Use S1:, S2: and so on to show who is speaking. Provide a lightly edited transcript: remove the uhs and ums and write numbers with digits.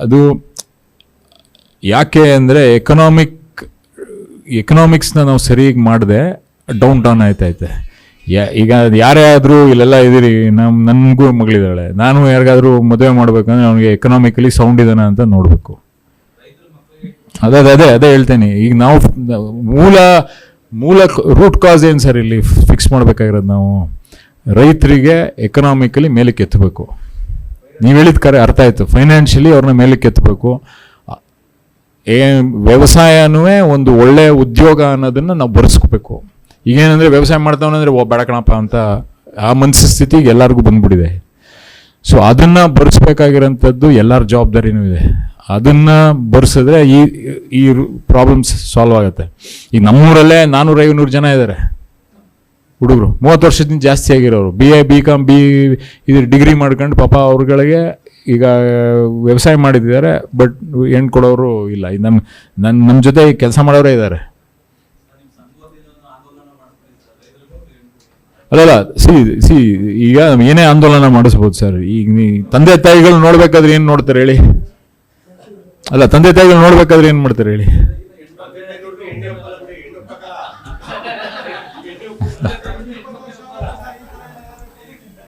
S1: ಅದು ಯಾಕೆ ಅಂದರೆ ಎಕನಾಮಿಕ್ಸ್ನ ನಾವು ಸರಿಯಾಗಿ ಮಾಡದೆ ಡೌನ್ ಟೌನ್ ಆಯ್ತೈತೆ. ಈಗ ಯಾರೇ ಆದರೂ ಇಲ್ಲೆಲ್ಲ ಇದ್ದೀರಿ, ನನಗೂ ಮಗಳಿದ್ದಾಳೆ, ನಾನು ಯಾರಿಗಾದ್ರೂ ಮದುವೆ ಮಾಡ್ಬೇಕಂದ್ರೆ ಅವನಿಗೆ ಎಕನಾಮಿಕಲಿ ಸೌಂಡ್ ಇದ್ದಾನೆ ಅಂತ ನೋಡಬೇಕು. ಅದೇ ಹೇಳ್ತೇನೆ. ಈಗ ನಾವು ಮೂಲ ರೂಟ್ ಕಾಸ್ ಏನು ಸರ್ ಇಲ್ಲಿ ಫಿಕ್ಸ್ ಮಾಡ್ಬೇಕಾಗಿರೋದು, ನಾವು ರೈತರಿಗೆ ಎಕನಾಮಿಕಲಿ ಮೇಲಕ್ಕೆ ಎತ್ತಬೇಕು. ನೀವು ಹೇಳಿದ ಕರೆ ಅರ್ಥ ಆಯ್ತು. ಫೈನಾನ್ಷಿಯಲಿ ಅವ್ರನ್ನ ಮೇಲಕ್ಕೆ ಎತ್ತಬೇಕು. ವ್ಯವಸಾಯನೂ ಒಂದು ಒಳ್ಳೆಯ ಉದ್ಯೋಗ ಅನ್ನೋದನ್ನು ನಾವು ಬರೆಸ್ಕೋಬೇಕು. ಈಗೇನಂದರೆ ವ್ಯವಸಾಯ ಮಾಡ್ತಾವನಂದರೆ ಬೇಡ ಕಣಪ್ಪ ಅಂತ ಆ ಮನಸ್ಥಿತಿಗೆ ಎಲ್ಲರಿಗೂ ಬಂದ್ಬಿಟ್ಟಿದೆ. ಸೊ ಅದನ್ನು ಬರೆಸ್ಬೇಕಾಗಿರೋಂಥದ್ದು ಎಲ್ಲರ ಜವಾಬ್ದಾರಿನೂ ಇದೆ. ಅದನ್ನು ಬರೆಸಿದ್ರೆ ಈ ಪ್ರಾಬ್ಲಮ್ಸ್ ಸಾಲ್ವ್ ಆಗುತ್ತೆ. ಈಗ ನಮ್ಮೂರಲ್ಲೇ 400-500 ಜನ ಇದ್ದಾರೆ ಹುಡುಗರು, 30 ವರ್ಷದಿಂದ ಜಾಸ್ತಿ ಆಗಿರೋರು, BA BCom ಇದು ಡಿಗ್ರಿ ಮಾಡ್ಕೊಂಡು ಪಾಪ ಅವ್ರುಗಳಿಗೆ ಈಗ ವ್ಯವಸಾಯ ಮಾಡಿದ್ದಾರೆ. ಬಟ್ ಹೆಣ್ಣು ಕೊಡೋರು ಇಲ್ಲ. ನಮ್ಮ ಜೊತೆ ಕೆಲಸ ಮಾಡೋರೇ ಇದ್ದಾರೆ. ಅಲ್ಲಲ್ಲ ಈಗ ಏನೇ ಆಂದೋಲನ ಮಾಡಿಸ್ಬೋದು ಸರ್. ಈಗ ತಂದೆ ತಾಯಿಗಳು ನೋಡ್ಬೇಕಾದ್ರೆ ಏನು ನೋಡ್ತಾರೆ ಹೇಳಿ? ಅಲ್ಲ, ತಂದೆ ತಾಯಿಗಳು ನೋಡ್ಬೇಕಾದ್ರೆ ಏನು ಮಾಡ್ತಾರೆ ಹೇಳಿ?